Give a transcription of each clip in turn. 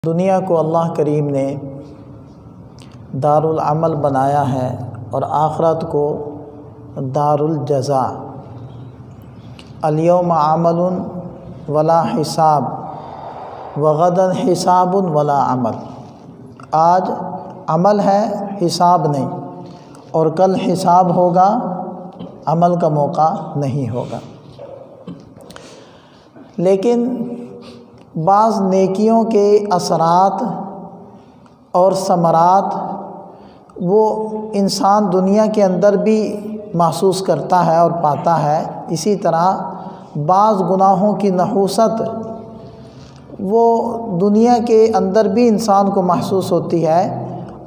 دنیا کو اللہ کریم نے دار العمل بنایا ہے اور آخرت کو دار الجزا۔ الیوم عمل ولا حساب وغدا حساب ولا عمل۔ آج عمل ہے، حساب نہیں، اور کل حساب ہوگا، عمل کا موقع نہیں ہوگا۔ لیکن بعض نیکیوں کے اثرات اور ثمرات وہ انسان دنیا کے اندر بھی محسوس کرتا ہے اور پاتا ہے۔ اسی طرح بعض گناہوں کی نحوست وہ دنیا کے اندر بھی انسان کو محسوس ہوتی ہے،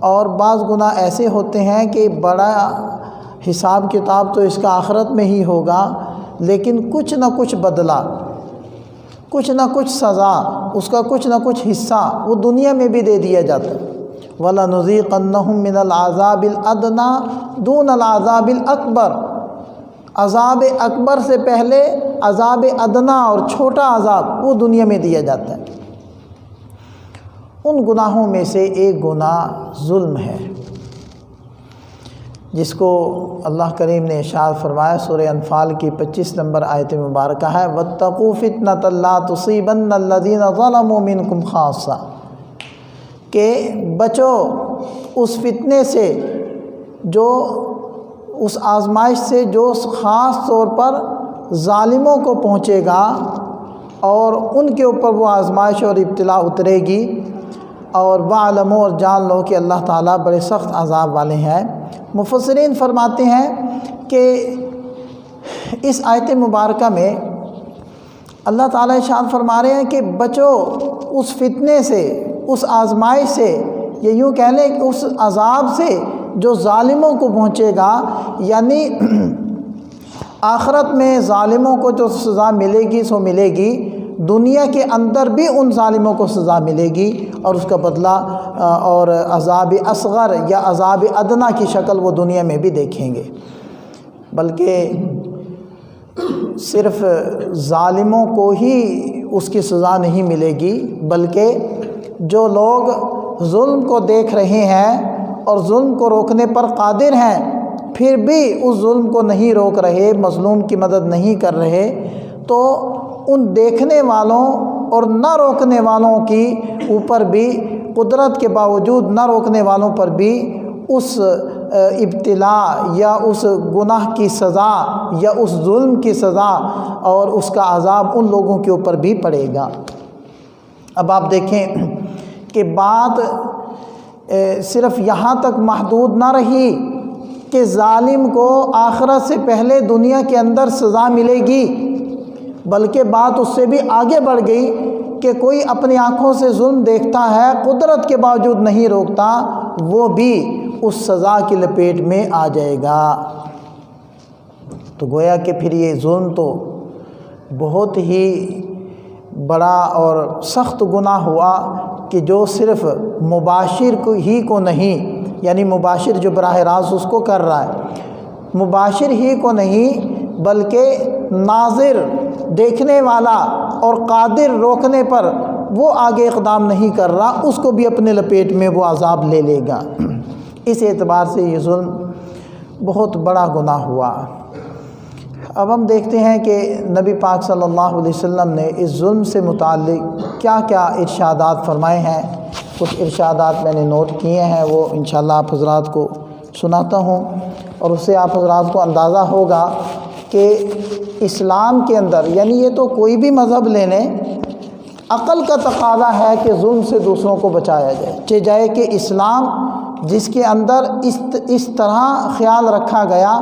اور بعض گناہ ایسے ہوتے ہیں کہ بڑا حساب کتاب تو اس کا آخرت میں ہی ہوگا، لیکن کچھ نہ کچھ بدلہ، کچھ نہ کچھ سزا، اس کا کچھ نہ کچھ حصہ وہ دنیا میں بھی دے دیا جاتا ہے۔ وَلَنُذِيقَنَّهُم مِّنَ الْعَذَابِ الْأَدْنَىٰ دُونَ الْعَذَابِ الْأَكْبَرِ۔ عذاب اکبر سے پہلے عذاب ادنا اور چھوٹا عذاب وہ دنیا میں دیا جاتا ہے۔ ان گناہوں میں سے ایک گناہ ظلم ہے، جس کو اللہ کریم نے ارشاد فرمایا سورہ انفال کی 25 نمبر آیت مبارکہ ہے، وَاتَّقُوا فِتْنَةً لَا تُصِيبَنَّ الَّذِينَ ظَلَمُوا مِنْكُمْ خَاصَّةً، کہ بچو اس فتنے سے، جو اس آزمائش سے جو خاص طور پر ظالموں کو پہنچے گا، اور ان کے اوپر وہ آزمائش اور ابتلا اترے گی، اور وَاعْلَمُوا، اور جان لو کہ اللہ تعالیٰ بڑے سخت عذاب والے ہیں۔ مفسرین فرماتے ہیں کہ اس آیت مبارکہ میں اللہ تعالیٰ ارشاد فرما رہے ہیں کہ بچو اس فتنے سے، اس آزمائش سے، یا یوں کہہ لیں کہ اس عذاب سے جو ظالموں کو پہنچے گا، یعنی آخرت میں ظالموں کو جو سزا ملے گی سو ملے گی، دنیا کے اندر بھی ان ظالموں کو سزا ملے گی، اور اس کا بدلہ اور عذاب اصغر یا عذاب ادنا کی شکل وہ دنیا میں بھی دیکھیں گے۔ بلکہ صرف ظالموں کو ہی اس کی سزا نہیں ملے گی، بلکہ جو لوگ ظلم کو دیکھ رہے ہیں اور ظلم کو روکنے پر قادر ہیں، پھر بھی اس ظلم کو نہیں روک رہے، مظلوم کی مدد نہیں کر رہے، تو ان دیکھنے والوں اور نہ روکنے والوں کی اوپر بھی، قدرت کے باوجود نہ روکنے والوں پر بھی اس ابتلا یا اس گناہ کی سزا یا اس ظلم کی سزا اور اس کا عذاب ان لوگوں کے اوپر بھی پڑے گا۔ اب آپ دیکھیں کہ بات صرف یہاں تک محدود نہ رہی کہ ظالم کو آخرت سے پہلے دنیا کے اندر سزا ملے گی، بلکہ بات اس سے بھی آگے بڑھ گئی کہ کوئی اپنی آنکھوں سے ظلم دیکھتا ہے، قدرت کے باوجود نہیں روکتا، وہ بھی اس سزا کی لپیٹ میں آ جائے گا۔ تو گویا کہ پھر یہ ظلم تو بہت ہی بڑا اور سخت گناہ ہوا کہ جو صرف مباشر کو نہیں، یعنی مباشر جو براہ راست اس کو کر رہا ہے، مباشر ہی کو نہیں بلکہ ناظر، دیکھنے والا اور قادر روکنے پر وہ آگے اقدام نہیں کر رہا، اس کو بھی اپنے لپیٹ میں وہ عذاب لے لے گا۔ اس اعتبار سے یہ ظلم بہت بڑا گناہ ہوا۔ اب ہم دیکھتے ہیں کہ نبی پاک صلی اللہ علیہ وسلم نے اس ظلم سے متعلق کیا کیا ارشادات فرمائے ہیں۔ کچھ ارشادات میں نے نوٹ کیے ہیں، وہ انشاءاللہ آپ حضرات کو سناتا ہوں، اور اس سے آپ حضرات کو اندازہ ہوگا کہ اسلام کے اندر، یعنی یہ تو کوئی بھی مذہب لے لیں، عقل کا تقاضا ہے کہ ظلم سے دوسروں کو بچایا جائے کہ اسلام جس کے اندر اس طرح خیال رکھا گیا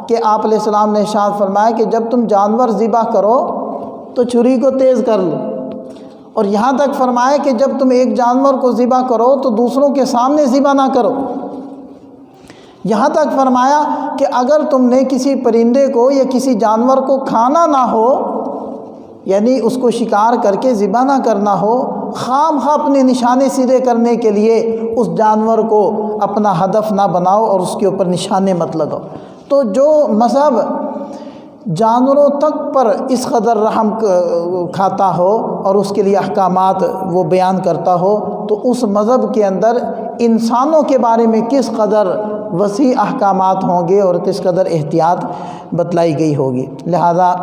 کہ آپ علیہ السلام نے ارشاد فرمایا کہ جب تم جانور ذبح کرو تو چھری کو تیز کر لو، اور یہاں تک فرمایا کہ جب تم ایک جانور کو ذبح کرو تو دوسروں کے سامنے ذبح نہ کرو۔ یہاں تک فرمایا کہ اگر تم نے کسی پرندے کو یا کسی جانور کو کھانا نہ ہو، یعنی اس کو شکار کر کے ذبح نہ کرنا ہو، خام خواہ اپنے نشانے سیدھے کرنے کے لیے اس جانور کو اپنا ہدف نہ بناؤ اور اس کے اوپر نشانے مت لگاؤ۔ تو جو مذہب جانوروں تک پر اس قدر رحم کھاتا ہو اور اس کے لیے احکامات وہ بیان کرتا ہو، تو اس مذہب کے اندر انسانوں کے بارے میں کس قدر وسیع احکامات ہوں گے اور کس قدر احتیاط بتلائی گئی ہوگی۔ لہذا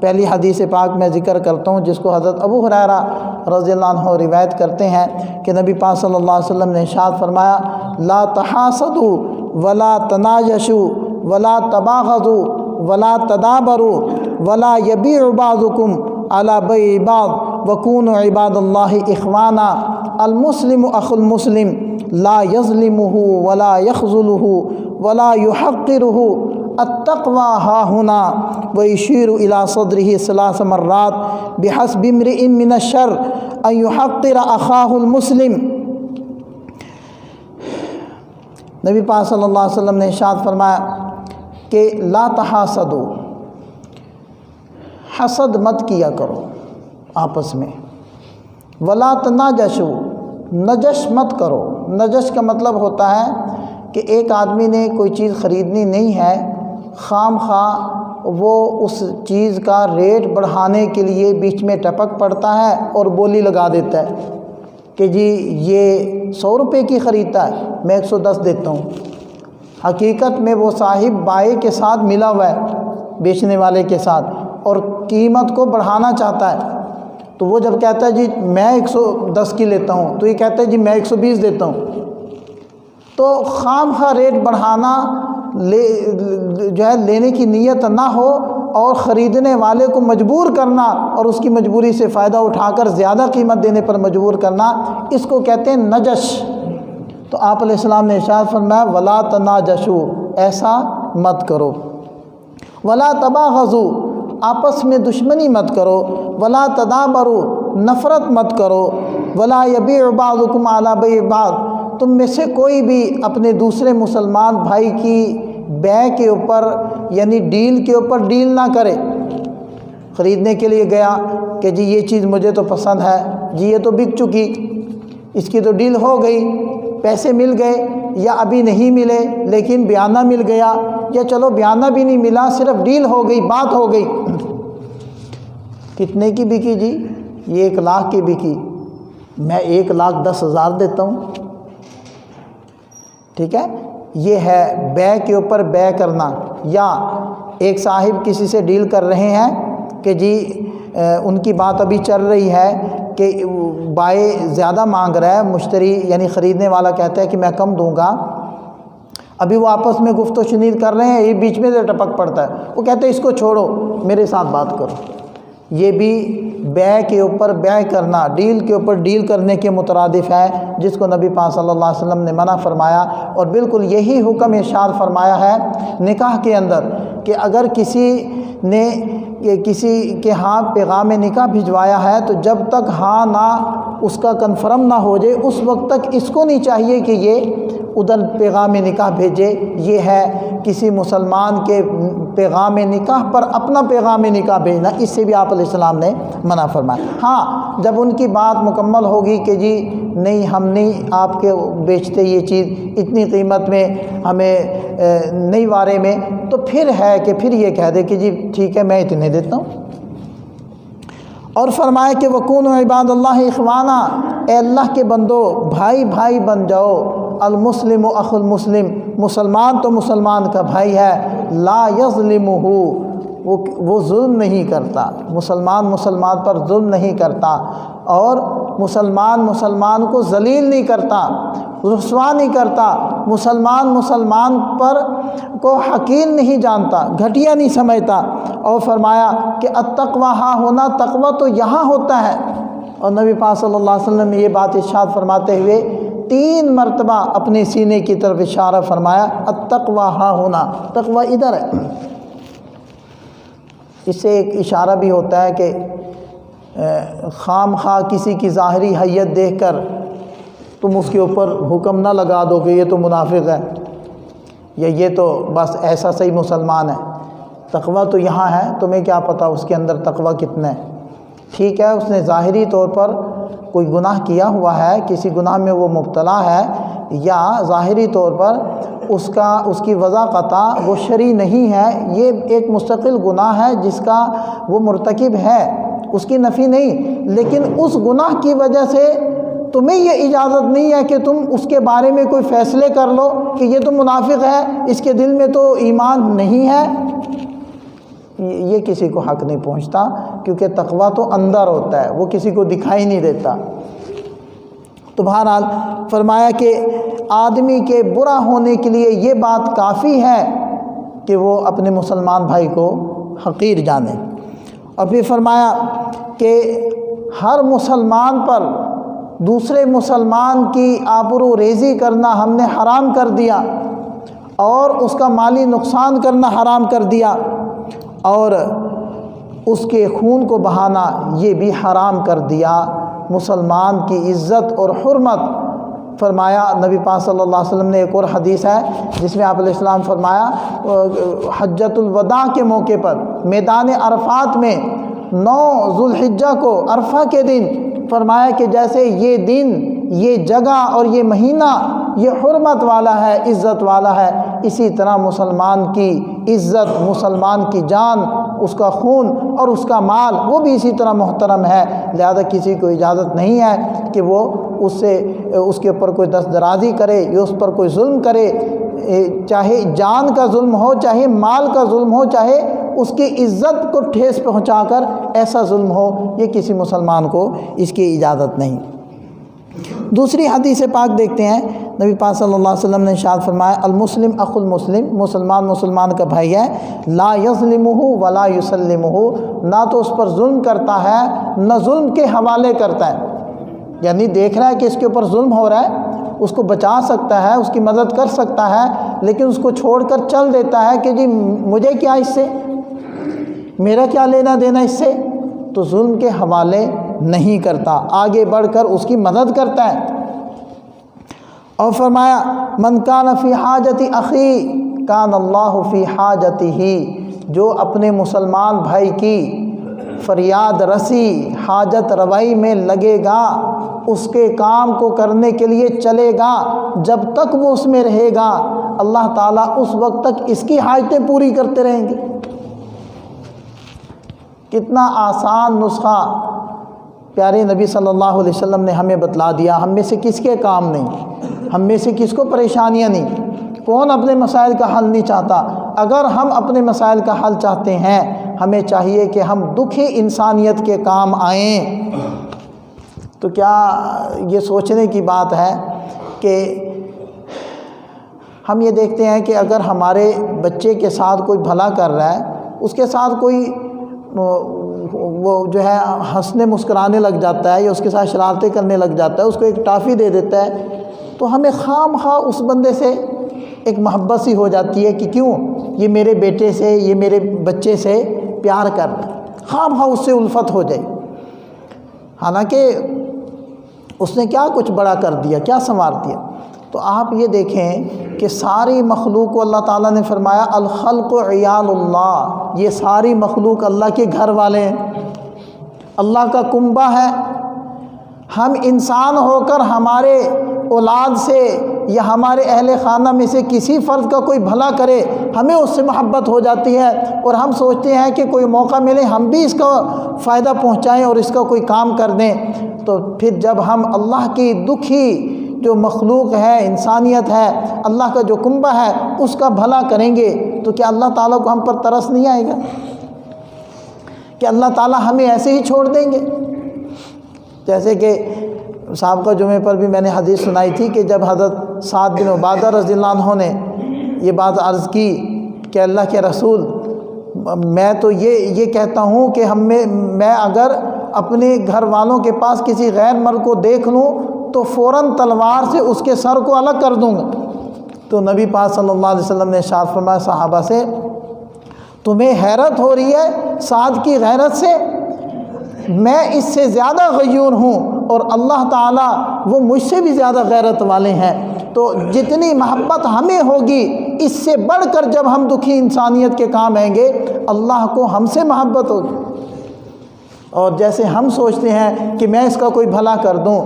پہلی حدیث پاک میں ذکر کرتا ہوں، جس کو حضرت ابو ہریرہ رضی اللہ عنہ روایت کرتے ہیں کہ نبی پاک صلی اللہ علیہ وسلم نے ارشاد فرمایا، لا تحاسدوا ولا تناجشوا ولا تباغضوا ولا تدابروا ولا يبيع بعضكم على بيع بعض وكونوا عباد الله اخوانا، المسلم اخو المسلم لا يظلمه ولا يخذله ولا يحقره، التقوى ها هنا، ويشير الى صدره 3 مرات، بحسب امرئ من الشر ان يحقر اخاه المسلم۔ نبی پاک صلی اللہ علیہ وسلم نے ارشاد فرمایا کہ لا تحاسدوا، حسد مت کیا کرو آپس میں، ولا تناجشوا، نجش مت کرو۔ نجش کا مطلب ہوتا ہے کہ ایک آدمی نے کوئی چیز خریدنی نہیں ہے، خام خواہ وہ اس چیز کا ریٹ بڑھانے کے لیے بیچ میں ٹپک پڑتا ہے اور بولی لگا دیتا ہے کہ جی یہ 100 روپے کی خریدتا ہے، میں 110 دیتا ہوں۔ حقیقت میں وہ صاحب بائع کے ساتھ ملا ہوا ہے، بیچنے والے کے ساتھ، اور قیمت کو بڑھانا چاہتا ہے۔ تو وہ جب کہتا ہے جی میں 110 کی لیتا ہوں، تو یہ کہتا ہے جی میں 120 دیتا ہوں۔ تو خام خواہ ریٹ بڑھانا جو ہے لینے کی نیت نہ ہو، اور خریدنے والے کو مجبور کرنا اور اس کی مجبوری سے فائدہ اٹھا کر زیادہ قیمت دینے پر مجبور کرنا، اس کو کہتے ہیں نجش۔ تو آپ علیہ السلام نے ارشاد فرمایا ولا تناجشوا، ایسا مت کرو، ولا تباغضوا، آپس میں دشمنی مت کرو، ولا تدابروا، نفرت مت کرو، ولا یبیع بعضکم علی بیع بعض، تم میں سے کوئی بھی اپنے دوسرے مسلمان بھائی کی بیع کے اوپر یعنی ڈیل کے اوپر ڈیل نہ کرے۔ خریدنے کے لیے گیا کہ جی یہ چیز مجھے تو پسند ہے، جی یہ تو بک چکی، اس کی تو ڈیل ہو گئی، پیسے مل گئے، یا ابھی نہیں ملے لیکن بیانہ مل گیا، یا چلو بیانہ بھی نہیں ملا، صرف ڈیل ہو گئی، بات ہو گئی۔ کتنے کی بکی جی؟ یہ 1 لاکھ کی بکی، میں 1,10,000 دیتا ہوں۔ ٹھیک ہے، یہ ہے بیع کے اوپر بیع کرنا۔ یا ایک صاحب کسی سے ڈیل کر رہے ہیں کہ جی ان کی بات ابھی چل رہی ہے کہ بائع زیادہ مانگ رہا ہے، مشتری یعنی خریدنے والا کہتا ہے کہ میں کم دوں گا، ابھی وہ آپس میں گفت و شنید کر رہے ہیں، یہ بیچ میں سے ٹپک پڑتا ہے، وہ کہتے ہیں اس کو چھوڑو، میرے ساتھ بات کرو۔ یہ بھی بیع کے اوپر بیع کرنا، ڈیل کے اوپر ڈیل کرنے کے مترادف ہے، جس کو نبی پاک صلی اللہ علیہ وسلم نے منع فرمایا، اور بالکل یہی حکم ارشاد فرمایا ہے نکاح کے اندر کہ اگر کسی نے کسی کے ہاں پیغام نکاح بھجوایا ہے تو جب تک ہاں نہ اس کا کنفرم نہ ہو جائے اس وقت تک اس کو نہیں چاہیے کہ یہ ادھر پیغام نکاح بھیجے۔ یہ ہے کسی مسلمان کے پیغام نکاح پر اپنا پیغام نکاح بھیجنا، اس سے بھی آپ علیہ السلام نے منع فرمایا۔ ہاں جب ان کی بات مکمل ہوگی کہ جی نہیں ہم نہیں آپ کے بیچتے یہ چیز اتنی قیمت میں، ہمیں نہیں وارے میں، تو پھر ہے کہ پھر یہ کہہ دے کہ جی ٹھیک ہے میں اتنے دیتا ہوں۔ اور فرمایا کہ وَكُونُوا عِبَادَ اللَّهِ إِخْوَانًا، اے اللہ کے بندو بھائی بھائی بن جاؤ، المسلم اخو المسلم، مسلمان تو مسلمان کا بھائی ہے، لا یظلمہ، وہ ظلم نہیں کرتا، مسلمان مسلمان پر ظلم نہیں کرتا، اور مسلمان کو ذلیل نہیں کرتا، رسوا نہیں کرتا، مسلمان پر کو حقیر نہیں جانتا، گھٹیا نہیں سمجھتا۔ اور فرمایا کہ التقوی ہاں ہونا، تقوی تو یہاں ہوتا ہے۔ اور نبی پاک صلی اللہ علیہ وسلم نے یہ بات ارشاد فرماتے ہوئے 3 مرتبہ اپنے سینے کی طرف اشارہ فرمایا، التقوی ہاں ہونا، تقوی ادھر ہے۔ اس سے ایک اشارہ بھی ہوتا ہے کہ خام خواہ کسی کی ظاہری حیت دیکھ کر تم اس کے اوپر حکم نہ لگا دو کہ یہ تو منافق ہے یا یہ تو بس ایسا صحیح مسلمان ہے۔ تقوی تو یہاں ہے، تمہیں کیا پتہ اس کے اندر تقوی کتنا ہے۔ ٹھیک ہے اس نے ظاہری طور پر کوئی گناہ کیا ہوا ہے، کسی گناہ میں وہ مبتلا ہے، یا ظاہری طور پر اس کی وضع قطع وہ شرعی نہیں ہے، یہ ایک مستقل گناہ ہے جس کا وہ مرتکب ہے، اس کی نفی نہیں، لیکن اس گناہ کی وجہ سے تمہیں یہ اجازت نہیں ہے کہ تم اس کے بارے میں کوئی فیصلے کر لو کہ یہ تو منافق ہے، اس کے دل میں تو ایمان نہیں ہے۔ یہ کسی کو حق نہیں پہنچتا، کیونکہ تقویٰ تو اندر ہوتا ہے، وہ کسی کو دکھائی نہیں دیتا۔ تو بہرحال فرمایا کہ آدمی کے برا ہونے کے لیے یہ بات کافی ہے کہ وہ اپنے مسلمان بھائی کو حقیر جانے۔ اور پھر فرمایا کہ ہر مسلمان پر دوسرے مسلمان کی آبرو ریزی کرنا ہم نے حرام کر دیا، اور اس کا مالی نقصان کرنا حرام کر دیا، اور اس کے خون کو بہانا یہ بھی حرام کر دیا۔ مسلمان کی عزت اور حرمت، فرمایا نبی پاک صلی اللہ علیہ وسلم نے، ایک اور حدیث ہے جس میں آپ علیہ السلام فرمایا حجۃ الوداع کے موقع پر میدان عرفات میں 9 ذو الحجہ کو، عرفہ کے دن، فرمایا کہ جیسے یہ دن، یہ جگہ اور یہ مہینہ یہ حرمت والا ہے، عزت والا ہے، اسی طرح مسلمان کی عزت، مسلمان کی جان، اس کا خون اور اس کا مال وہ بھی اسی طرح محترم ہے۔ لہذا کسی کو اجازت نہیں ہے کہ وہ اس کے اوپر کوئی دست درازی کرے یا اس پر کوئی ظلم کرے، چاہے جان کا ظلم ہو، چاہے مال کا ظلم ہو، چاہے اس کی عزت کو ٹھیس پہنچا کر ایسا ظلم ہو، یہ کسی مسلمان کو اس کی اجازت نہیں۔ دوسری حدیث پاک دیکھتے ہیں، نبی پاک صلی اللہ علیہ وسلم نے ارشاد فرمایا المسلم اخو المسلم، مسلمان مسلمان کا بھائی ہے، لا یظلمہ ولا یسلمہ، نہ تو اس پر ظلم کرتا ہے نہ ظلم کے حوالے کرتا ہے، یعنی دیکھ رہا ہے کہ اس کے اوپر ظلم ہو رہا ہے، اس کو بچا سکتا ہے، اس کی مدد کر سکتا ہے، لیکن اس کو چھوڑ کر چل دیتا ہے کہ جی مجھے کیا اس سے، میرا کیا لینا دینا اس سے، تو ظلم کے حوالے نہیں کرتا، آگے بڑھ کر اس کی مدد کرتا ہے۔ اور فرمایا من کان فی حاجت اخی کان اللہ فی حاجتہ، جو اپنے مسلمان بھائی کی فریاد رسی، حاجت روائی میں لگے گا، اس کے کام کو کرنے کے لیے چلے گا، جب تک وہ اس میں رہے گا اللہ تعالیٰ اس وقت تک اس کی حاجتیں پوری کرتے رہیں گے۔ کتنا آسان نسخہ پیارے نبی صلی اللہ علیہ وسلم نے ہمیں بتلا دیا۔ ہم میں سے کس کے کام نہیں، ہم میں سے کس کو پریشانیاں نہیں، کون اپنے مسائل کا حل نہیں چاہتا؟ اگر ہم اپنے مسائل کا حل چاہتے ہیں، ہمیں چاہیے کہ ہم دکھی انسانیت کے کام آئیں۔ تو کیا یہ سوچنے کی بات ہے کہ ہم یہ دیکھتے ہیں کہ اگر ہمارے بچے کے ساتھ کوئی بھلا کر رہا ہے، اس کے ساتھ کوئی وہ جو ہے ہنسنے مسکرانے لگ جاتا ہے یا اس کے ساتھ شرارتیں کرنے لگ جاتا ہے، اس کو ایک ٹافی دے دیتا ہے، تو ہمیں خام خواہ اس بندے سے ایک محبت سی ہو جاتی ہے کہ کیوں یہ میرے بیٹے سے، یہ میرے بچے سے پیار کر رہا ہے، خام خواہ اس سے الفت ہو جائے، حالانکہ اس نے کیا کچھ بڑا کر دیا، کیا سنوار دیا۔ تو آپ یہ دیکھیں کہ ساری مخلوق کو اللہ تعالیٰ نے فرمایا الخلق عیال اللہ، یہ ساری مخلوق اللہ کے گھر والے ہیں، اللہ کا کنبہ ہے۔ ہم انسان ہو کر ہمارے اولاد سے یا ہمارے اہل خانہ میں سے کسی فرد کا کوئی بھلا کرے، ہمیں اس سے محبت ہو جاتی ہے، اور ہم سوچتے ہیں کہ کوئی موقع ملے ہم بھی اس کا فائدہ پہنچائیں اور اس کا کوئی کام کر دیں۔ تو پھر جب ہم اللہ کی دکھی جو مخلوق ہے، انسانیت ہے، اللہ کا جو کنبہ ہے، اس کا بھلا کریں گے، تو کیا اللہ تعالیٰ کو ہم پر ترس نہیں آئے گا کہ اللہ تعالیٰ ہمیں ایسے ہی چھوڑ دیں گے؟ جیسے کہ سابقہ جمعے پر بھی میں نے حدیث سنائی تھی کہ جب حضرت سعد بن عبادہ رضی اللہ عنہ نے یہ بات عرض کی کہ اللہ کے رسول، میں تو یہ کہتا ہوں کہ میں اگر اپنے گھر والوں کے پاس کسی غیر مرد کو دیکھ لوں تو فوراً تلوار سے اس کے سر کو الگ کر دوں گا۔ تو نبی پاک صلی اللہ علیہ وسلم نے ارشاد فرمایا صحابہ سے، تمہیں حیرت ہو رہی ہے سعد کی غیرت سے؟ میں اس سے زیادہ غیور ہوں، اور اللہ تعالیٰ وہ مجھ سے بھی زیادہ غیرت والے ہیں۔ تو جتنی محبت ہمیں ہوگی، اس سے بڑھ کر جب ہم دکھی انسانیت کے کام آئیں گے، اللہ کو ہم سے محبت ہوگی۔ اور جیسے ہم سوچتے ہیں کہ میں اس کا کوئی بھلا کر دوں،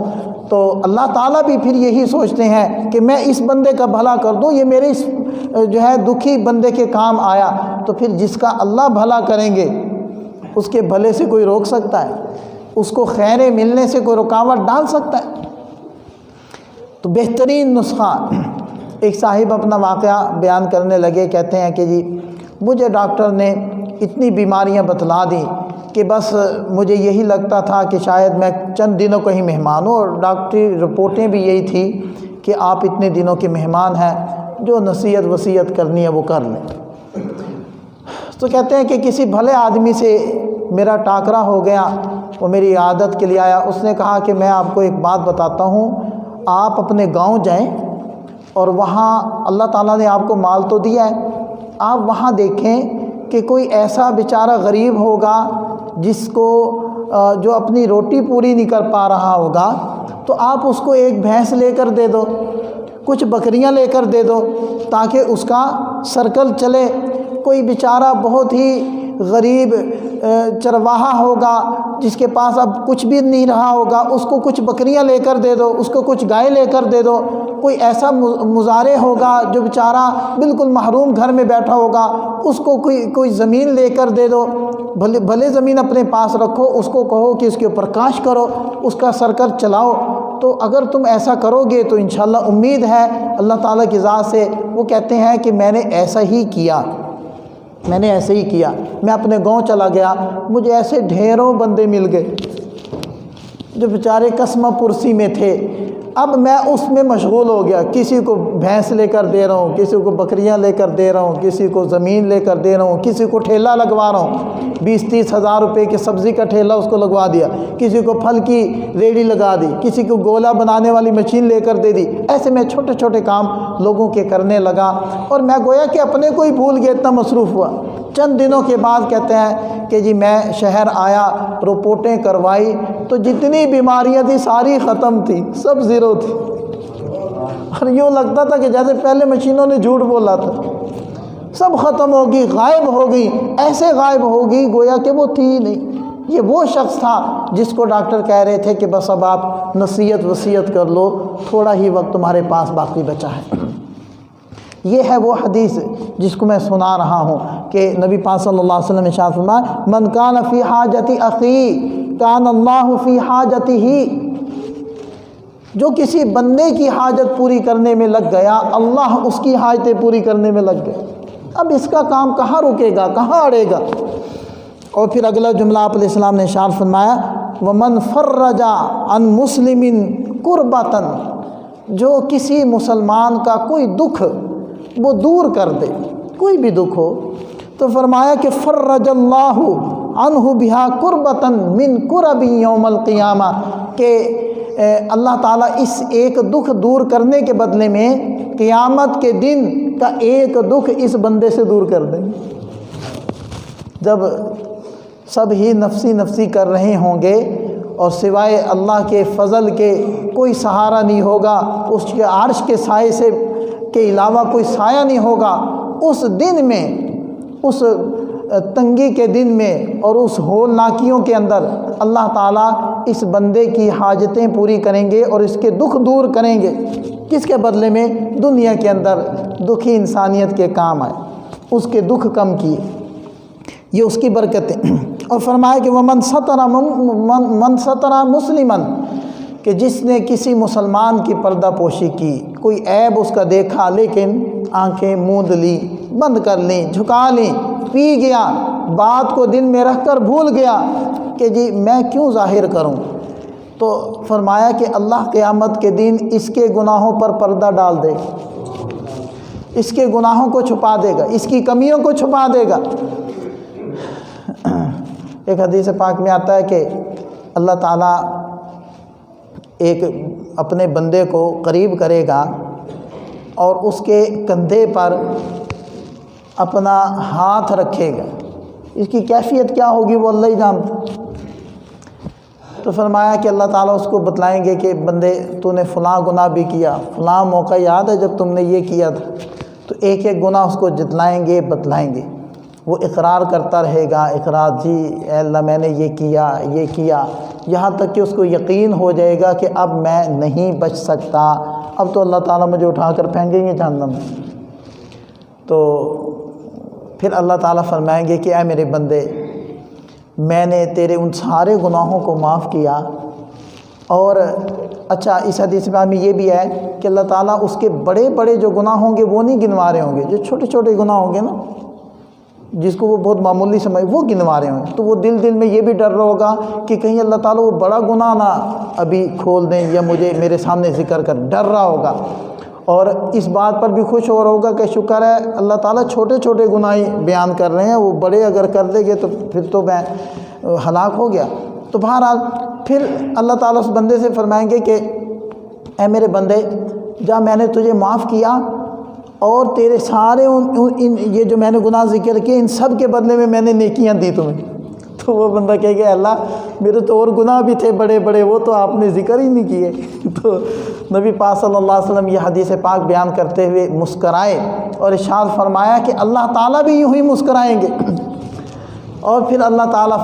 تو اللہ تعالیٰ بھی پھر یہی سوچتے ہیں کہ میں اس بندے کا بھلا کر دوں، یہ میرے اس جو ہے دکھی بندے کے کام آیا، تو پھر جس کا اللہ بھلا کریں گے اس کے بھلے سے کوئی روک سکتا ہے؟ اس کو خیر ملنے سے کوئی رکاوٹ ڈال سکتا ہے؟ تو بہترین نسخہ، ایک صاحب اپنا واقعہ بیان کرنے لگے، کہتے ہیں کہ جی مجھے ڈاکٹر نے اتنی بیماریاں بتلا دیں کہ بس مجھے یہی لگتا تھا کہ شاید میں چند دنوں کا ہی مہمان ہوں، اور ڈاکٹری رپورٹیں بھی یہی تھی کہ آپ اتنے دنوں کے مہمان ہیں، جو نصیحت وصیت کرنی ہے وہ کر لیں۔ تو کہتے ہیں کہ کسی بھلے آدمی سے میرا ٹاکرا ہو گیا، وہ میری عادت کے لیے آیا، اس نے کہا کہ میں آپ کو ایک بات بتاتا ہوں، آپ اپنے گاؤں جائیں اور وہاں اللہ تعالیٰ نے آپ کو مال تو دیا ہے، آپ وہاں دیکھیں کہ کوئی ایسا بیچارہ غریب ہوگا جس کو جو اپنی روٹی پوری نہیں کر پا رہا ہوگا، تو آپ اس کو ایک بھینس لے کر دے دو، کچھ بکریاں لے کر دے دو تاکہ اس کا سرکل چلے۔ کوئی بیچارہ بہت ہی غریب چرواہا ہوگا جس کے پاس اب کچھ بھی نہیں رہا ہوگا، اس کو کچھ بکریاں لے کر دے دو، اس کو کچھ گائے لے کر دے دو۔ کوئی ایسا مزارع ہوگا جو بیچارہ بالکل محروم گھر میں بیٹھا ہوگا، اس کو کوئی زمین لے کر دے دو، بھلے زمین اپنے پاس رکھو، اس کو کہو کہ اس کے اوپر کاشت کرو، اس کا سرکل چلاؤ۔ تو اگر تم ایسا کرو گے تو انشاءاللہ امید ہے اللہ تعالیٰ کی ذات سے۔ وہ کہتے ہیں کہ میں نے ایسا ہی کیا، میں اپنے گاؤں چلا گیا، مجھے ایسے ڈھیروں بندے مل گئے جو بیچارے قسمہ پرسی میں تھے۔ اب میں اس میں مشغول ہو گیا، کسی کو بھینس لے کر دے رہا ہوں، کسی کو بکریاں لے کر دے رہا ہوں، کسی کو زمین لے کر دے رہا ہوں، کسی کو ٹھیلا لگوا رہا ہوں، 20-30 ہزار روپے کے سبزی کا ٹھیلا اس کو لگوا دیا، کسی کو پھل کی ریڑھی لگا دی، کسی کو گولا بنانے والی مشین لے کر دے دی۔ ایسے میں چھوٹے چھوٹے کام لوگوں کے کرنے لگا، اور میں گویا کہ اپنے کو ہی بھول گیا، اتنا مصروف ہوا۔ چند دنوں کے بعد کہتے ہیں کہ جی میں شہر آیا، رپورٹیں کروائی تو جتنی بیماریاں تھیں ساری ختم تھی، سب زیرو تھی، اور یوں لگتا تھا کہ جیسے پہلے مشینوں نے جھوٹ بولا تھا، سب ختم ہوگی، غائب ہو گئی، ایسے غائب ہو گئی گویا کہ وہ تھی ہی نہیں۔ یہ وہ شخص تھا جس کو ڈاکٹر کہہ رہے تھے کہ بس اب آپ نصیحت وصیت کر لو، تھوڑا ہی وقت تمہارے پاس باقی بچا ہے۔ یہ ہے وہ حدیث جس کو میں سنا رہا ہوں کہ نبی پاک صلی اللہ علیہ وسلم نے ارشاد فرمایا، من کان فی حاجت اخی کان اللہ فی حاجتہ، جو کسی بندے کی حاجت پوری کرنے میں لگ گیا، اللہ اس کی حاجتیں پوری کرنے میں لگ گئے۔ اب اس کا کام کہاں رکے گا، کہاں اڑے گا؟ اور پھر اگلا جملہ آپ علیہ السلام نے ارشاد فرمایا، ومن فرج عن مسلم کربۃ، جو کسی مسلمان کا کوئی دکھ وہ دور کر دے، کوئی بھی دکھ ہو، تو فرمایا کہ فرج اللہ عنہ بہا کربۃ من کرب یوم القیامہ، کہ اللہ تعالیٰ اس ایک دکھ دور کرنے کے بدلے میں قیامت کے دن کا ایک دکھ اس بندے سے دور کر دیں گے۔ جب سب ہی نفسی نفسی کر رہے ہوں گے اور سوائے اللہ کے فضل کے کوئی سہارا نہیں ہوگا، اس کے عرش کے سائے سے کے علاوہ کوئی سایہ نہیں ہوگا، اس دن میں، اس تنگی کے دن میں اور اس ہولناکیوں کے اندر اللہ تعالیٰ اس بندے کی حاجتیں پوری کریں گے اور اس کے دکھ دور کریں گے۔ کس کے بدلے میں؟ دنیا کے اندر دکھی انسانیت کے کام آئے، اس کے دکھ کم کیے، یہ اس کی برکتیں۔ اور فرمایا کہ ومن ستر مسلمن، کہ جس نے کسی مسلمان کی پردہ پوشی کی، کوئی عیب اس کا دیکھا لیکن آنکھیں موند لی، بند کر لیں، جھکا لیں، پی گیا، بات کو دل میں رکھ کر بھول گیا کہ جی میں کیوں ظاہر کروں، تو فرمایا کہ اللہ قیامت کے دن اس کے گناہوں پر پردہ ڈال دے گا، اس کے گناہوں کو چھپا دے گا، اس کی کمیوں کو چھپا دے گا۔ ایک حدیث پاک میں آتا ہے کہ اللہ تعالیٰ ایک اپنے بندے کو قریب کرے گا اور اس کے کندھے پر اپنا ہاتھ رکھے گا، اس کی کیفیت کیا ہوگی وہ اللہ ہی جانتا۔ تو فرمایا کہ اللہ تعالیٰ اس کو بتلائیں گے کہ بندے تو نے فلاں گناہ بھی کیا، فلاں موقع یاد ہے جب تم نے یہ کیا تھا، تو ایک ایک گناہ اس کو جتلائیں گے، بتلائیں گے۔ وہ اقرار کرتا رہے گا، اقرار، جی اے اللہ میں نے یہ کیا، یہاں تک کہ اس کو یقین ہو جائے گا کہ اب میں نہیں بچ سکتا، اب تو اللہ تعالیٰ مجھے اٹھا کر پھینکیں گے جہنم میں۔ تو پھر اللہ تعالیٰ فرمائیں گے کہ اے میرے بندے، میں نے تیرے ان سارے گناہوں کو معاف کیا۔ اور اچھا، اس حدیث میں یہ بھی ہے کہ اللہ تعالیٰ اس کے بڑے بڑے جو گناہ ہوں گے وہ نہیں گنوا رہے ہوں گے، جو چھوٹے چھوٹے گناہ ہوں گے نا، جس کو وہ بہت معمولی سمجھ وہ گنوا رہے ہوں گے، تو وہ دل میں یہ بھی ڈر رہا ہوگا کہ کہیں اللہ تعالیٰ وہ بڑا گناہ نہ ابھی کھول دیں یا مجھے میرے سامنے ذکر کر، ڈر رہا ہوگا۔ اور اس بات پر بھی خوش ہو رہا ہوگا کہ شکر ہے اللہ تعالیٰ چھوٹے چھوٹے گناہ بیان کر رہے ہیں، وہ بڑے اگر کر دیں گے تو پھر تو میں ہلاک ہو گیا۔ تو بہرحال پھر اللہ تعالیٰ اس بندے سے فرمائیں گے کہ اے میرے بندے، جا میں نے تجھے معاف کیا اور تیرے سارے یہ جو میں نے گناہ ذکر کیے ان سب کے بدلے میں نے نیکیاں دی تمہیں۔ تو وہ بندہ کہے گا اللہ میرے تو اور گناہ بھی تھے بڑے بڑے، وہ تو آپ نے ذکر ہی نہیں کیے۔ تو نبی پاک صلی اللہ علیہ وسلم یہ حدیث پاک بیان کرتے ہوئے مسکرائے اور ارشاد فرمایا کہ اللہ تعالیٰ بھی یوں ہی مسکرائیں گے، اور پھر اللہ تعالیٰ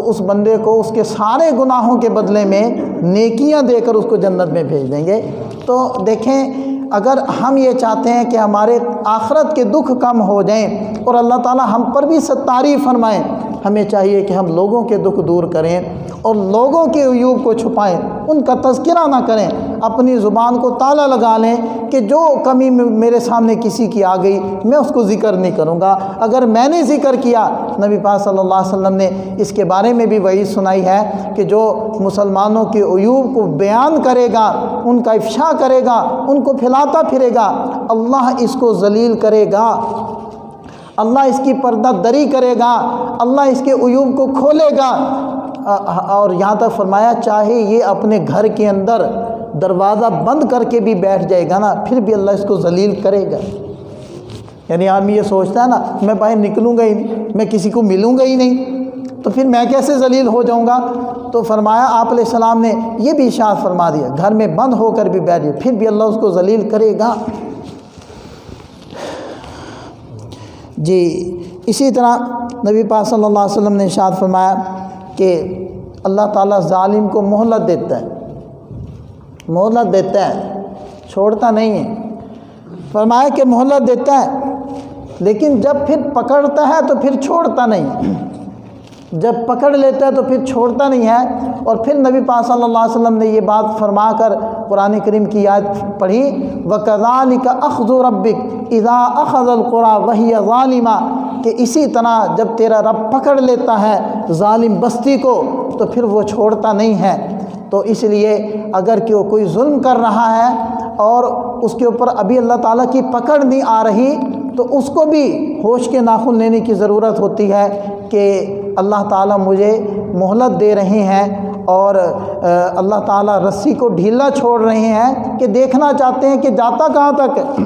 اس بندے کو اس کے سارے گناہوں کے بدلے میں نیکیاں دے کر اس کو جنت میں بھیج دیں گے۔ تو دیکھیں، اگر ہم یہ چاہتے ہیں کہ ہمارے آخرت کے دکھ کم ہو جائیں اور اللہ تعالیٰ ہم پر بھی ستاری فرمائیں، ہمیں چاہیے کہ ہم لوگوں کے دکھ دور کریں اور لوگوں کے عیوب کو چھپائیں، ان کا تذکرہ نہ کریں، اپنی زبان کو تالا لگا لیں کہ جو کمی میرے سامنے کسی کی آ گئی میں اس کو ذکر نہیں کروں گا۔ اگر میں نے ذکر کیا، نبی پاک صلی اللہ علیہ وسلم نے اس کے بارے میں بھی وعید سنائی ہے کہ جو مسلمانوں کے عیوب کو بیان کرے گا، ان کا افشا کرے گا، ان کو پھیلاتا پھرے گا، اللہ اس کو ذلیل کرے گا، اللہ اس کی پردہ دری کرے گا، اللہ اس کے عیوب کو کھولے گا۔ اور یہاں تک فرمایا چاہے یہ اپنے گھر کے اندر دروازہ بند کر کے بھی بیٹھ جائے گا نا، پھر بھی اللہ اس کو ذلیل کرے گا۔ یعنی آدمی یہ سوچتا ہے نا میں باہر نکلوں گا ہی نہیں، میں کسی کو ملوں گا ہی نہیں، تو پھر میں کیسے ذلیل ہو جاؤں گا؟ تو فرمایا آپ علیہ السلام نے یہ بھی ارشاد فرما دیا، گھر میں بند ہو کر بھی بیٹھ جائے پھر بھی اللہ اس کو ذلیل کرے گا۔ جی اسی طرح نبی پاک صلی اللہ علیہ وسلم نے ارشاد فرمایا کہ اللہ تعالیٰ ظالم کو مہلت دیتا ہے، مہلت دیتا ہے، چھوڑتا نہیں ہے۔ فرمایا کہ مہلت دیتا ہے لیکن جب پھر پکڑتا ہے تو پھر چھوڑتا نہیں، جب پکڑ لیتا ہے تو پھر چھوڑتا نہیں ہے۔ اور پھر نبی پاک صلی اللہ علیہ وسلم نے یہ بات فرما کر قرآن کریم کی آیت پڑھی، وَكَذَلِكَ أَخْذُ رَبِّكَ إِذَا أَخَذَ الْقُرَىٰ وَهِيَ ظَالِمَةٌ، کہ اسی طرح جب تیرا رب پکڑ لیتا ہے ظالم بستی کو تو پھر وہ چھوڑتا نہیں ہے۔ تو اس لیے اگر کہ کوئی ظلم کر رہا ہے اور اس کے اوپر ابھی اللہ تعالیٰ کی پکڑ نہیں آ رہی تو اس کو بھی ہوش کے ناخن لینے کی ضرورت ہوتی ہے کہ اللہ تعالیٰ مجھے مہلت دے رہے ہیں اور اللہ تعالیٰ رسی کو ڈھیلا چھوڑ رہے ہیں کہ دیکھنا چاہتے ہیں کہ جاتا کہاں تک ہے،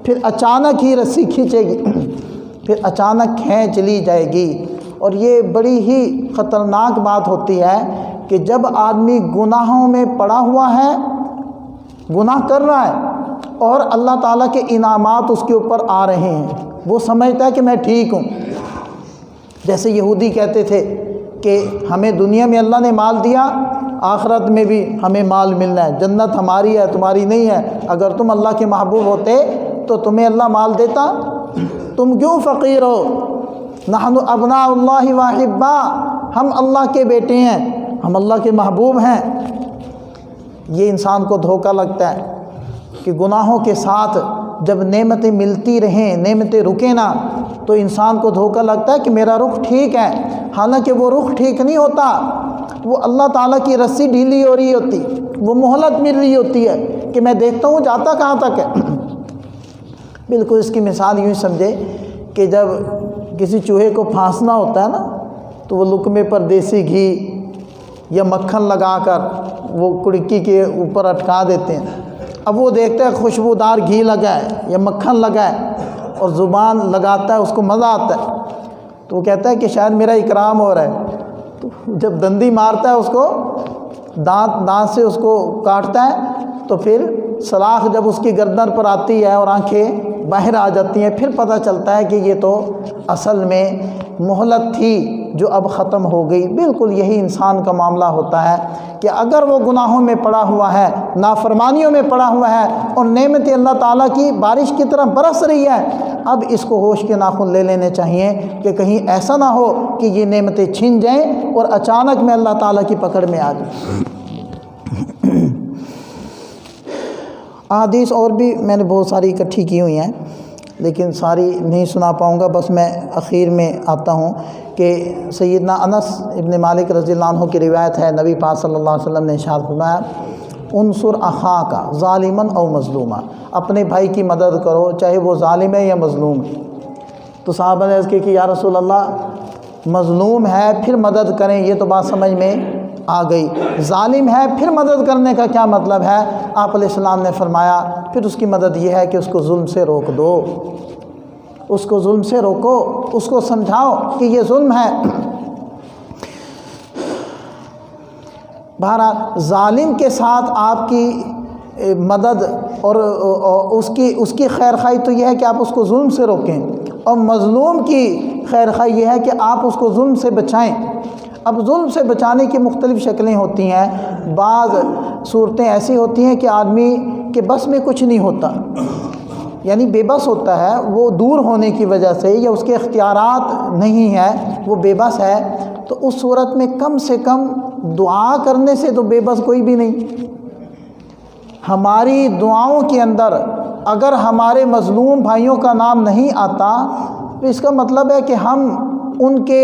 پھر اچانک ہی رسی کھینچے گی، پھر اچانک کھینچ لی جائے گی۔ اور یہ بڑی ہی خطرناک بات ہوتی ہے کہ جب آدمی گناہوں میں پڑا ہوا ہے، گناہ کر رہا ہے اور اللہ تعالیٰ کے انعامات اس کے اوپر آ رہے ہیں، وہ سمجھتا ہے کہ میں ٹھیک ہوں۔ جیسے یہودی کہتے تھے کہ ہمیں دنیا میں اللہ نے مال دیا، آخرت میں بھی ہمیں مال ملنا ہے، جنت ہماری ہے تمہاری نہیں ہے، اگر تم اللہ کے محبوب ہوتے تو تمہیں اللہ مال دیتا، تم کیوں فقیر ہو؟ نحن ابناء اللہ واحبا، ہم اللہ کے بیٹے ہیں، ہم اللہ کے محبوب ہیں۔ یہ انسان کو دھوکہ لگتا ہے کہ گناہوں کے ساتھ جب نعمتیں ملتی رہیں، نعمتیں رکیں نہ، تو انسان کو دھوکہ لگتا ہے کہ میرا رخ ٹھیک ہے، حالانکہ وہ رخ ٹھیک نہیں ہوتا، وہ اللہ تعالیٰ کی رسی ڈھیلی ہو رہی ہوتی، وہ مہلت مل رہی ہوتی ہے کہ میں دیکھتا ہوں جاتا کہاں تک ہے۔ بالکل اس کی مثال یوں سمجھے کہ جب کسی چوہے کو پھانسنا ہوتا ہے نا تو وہ لقمے پر دیسی گھی یا مکھن لگا کر وہ کڑکی کے اوپر اٹکا دیتے ہیں، اب وہ دیکھتا ہے خوشبودار گھی لگا ہے یا مکھن لگا ہے اور زبان لگاتا ہے، اس کو مزہ آتا ہے تو وہ کہتا ہے کہ شاید میرا اکرام ہو رہا ہے، تو جب دندی مارتا ہے اس کو، دانت سے اس کو کاٹتا ہے تو پھر سلاخ جب اس کی گردن پر آتی ہے اور آنکھیں باہر آ جاتی ہیں، پھر پتہ چلتا ہے کہ یہ تو اصل میں مہلت تھی، جو اب ختم ہو گئی۔ بالکل یہی انسان کا معاملہ ہوتا ہے کہ اگر وہ گناہوں میں پڑا ہوا ہے، نافرمانیوں میں پڑا ہوا ہے اور نعمت اللہ تعالیٰ کی بارش کی طرح برس رہی ہے، اب اس کو ہوش کے ناخن لے لینے چاہیے کہ کہیں ایسا نہ ہو کہ یہ نعمتیں چھن جائیں اور اچانک میں اللہ تعالیٰ کی پکڑ میں آ جائیں۔ احادیث اور بھی میں نے بہت ساری اکٹھی کی ہوئی ہیں، لیکن ساری نہیں سنا پاؤں گا، بس میں اخیر میں آتا ہوں کہ سیدنا انس ابن مالک رضی اللہ عنہ کی روایت ہے، نبی پاک صلی اللہ علیہ وسلم نے ارشاد فرمایا، انصر اخاک ظالما او مظلوما، اپنے بھائی کی مدد کرو چاہے وہ ظالم ہے یا مظلوم ہے۔ تو صحابہ نے عرض کی کہ یا رسول اللہ مظلوم ہے پھر مدد کریں، یہ تو بات سمجھ میں آ گئی، ظالم ہے پھر مدد کرنے کا کیا مطلب ہے؟ آپ علیہ السلام نے فرمایا پھر اس کی مدد یہ ہے کہ اس کو ظلم سے روک دو، اس کو ظلم سے روکو، اس کو سمجھاؤ کہ یہ ظلم ہے۔ بہرحال ظالم کے ساتھ آپ کی مدد اور اس کی خیر خواہی تو یہ ہے کہ آپ اس کو ظلم سے روکیں، اور مظلوم کی خیر خواہی یہ ہے کہ آپ اس کو ظلم سے بچائیں۔ اب ظلم سے بچانے کی مختلف شکلیں ہوتی ہیں، بعض صورتیں ایسی ہوتی ہیں کہ آدمی کے بس میں کچھ نہیں ہوتا، یعنی بے بس ہوتا ہے، وہ دور ہونے کی وجہ سے یا اس کے اختیارات نہیں ہے، وہ بے بس ہے، تو اس صورت میں کم سے کم دعا کرنے سے تو بے بس کوئی بھی نہیں۔ ہماری دعاؤں کے اندر اگر ہمارے مظلوم بھائیوں کا نام نہیں آتا تو اس کا مطلب ہے کہ ہم ان کے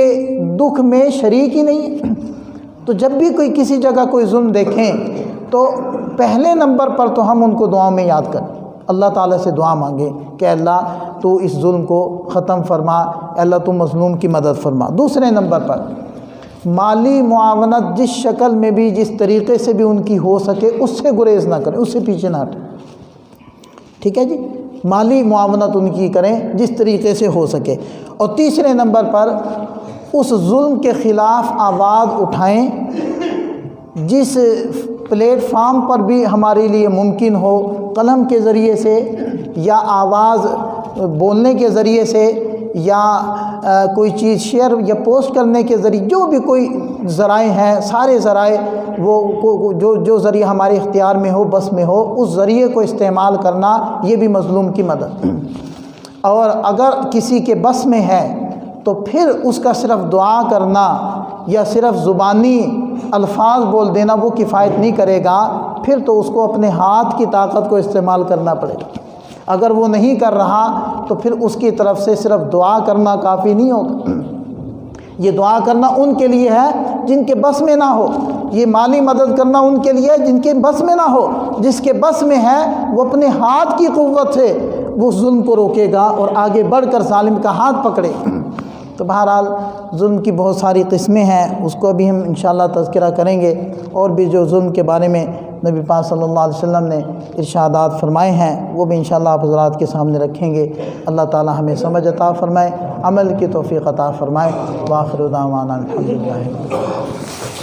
دکھ میں شریک ہی نہیں۔ تو جب بھی کوئی کسی جگہ کوئی ظلم دیکھیں تو پہلے نمبر پر تو ہم ان کو دعاؤں میں یاد کریں، اللہ تعالیٰ سے دعا مانگیں کہ اللہ تو اس ظلم کو ختم فرما، اللہ تو مظلوم کی مدد فرما۔ دوسرے نمبر پر مالی معاونت جس شکل میں بھی جس طریقے سے بھی ان کی ہو سکے اس سے گریز نہ کریں، اس سے پیچھے نہ ہٹیں، ٹھیک ہے جی، مالی معاونت ان کی کریں جس طریقے سے ہو سکے۔ اور تیسرے نمبر پر اس ظلم کے خلاف آواز اٹھائیں جس پلیٹ فارم پر بھی ہمارے لیے ممکن ہو، قلم کے ذریعے سے یا آواز بولنے کے ذریعے سے یا کوئی چیز شیئر یا پوسٹ کرنے کے ذریعے، جو بھی کوئی ذرائع ہیں، سارے ذرائع وہ جو ذریعہ ہمارے اختیار میں ہو، بس میں ہو، اس ذریعے کو استعمال کرنا، یہ بھی مظلوم کی مدد۔ اور اگر کسی کے بس میں ہے تو پھر اس کا صرف دعا کرنا یا صرف زبانی الفاظ بول دینا وہ کفایت نہیں کرے گا، پھر تو اس کو اپنے ہاتھ کی طاقت کو استعمال کرنا پڑے گا۔ اگر وہ نہیں کر رہا تو پھر اس کی طرف سے صرف دعا کرنا کافی نہیں ہوگا۔ یہ دعا کرنا ان کے لیے ہے جن کے بس میں نہ ہو، یہ مالی مدد کرنا ان کے لیے ہے جن کے بس میں نہ ہو، جس کے بس میں ہے وہ اپنے ہاتھ کی قوت سے وہ ظلم کو روکے گا اور آگے بڑھ کر ظالم کا ہاتھ پکڑے۔ تو بہرحال ظلم کی بہت ساری قسمیں ہیں، اس کو بھی ہم انشاءاللہ تذکرہ کریں گے، اور بھی جو ظلم کے بارے میں نبی پاک صلی اللہ علیہ وسلم نے ارشادات فرمائے ہیں وہ بھی انشاءاللہ آپ حضرات کے سامنے رکھیں گے۔ اللہ تعالی ہمیں سمجھ عطا فرمائے، عمل کی توفیق عطا فرمائے۔ وآخر دعوانا الحمدللہ۔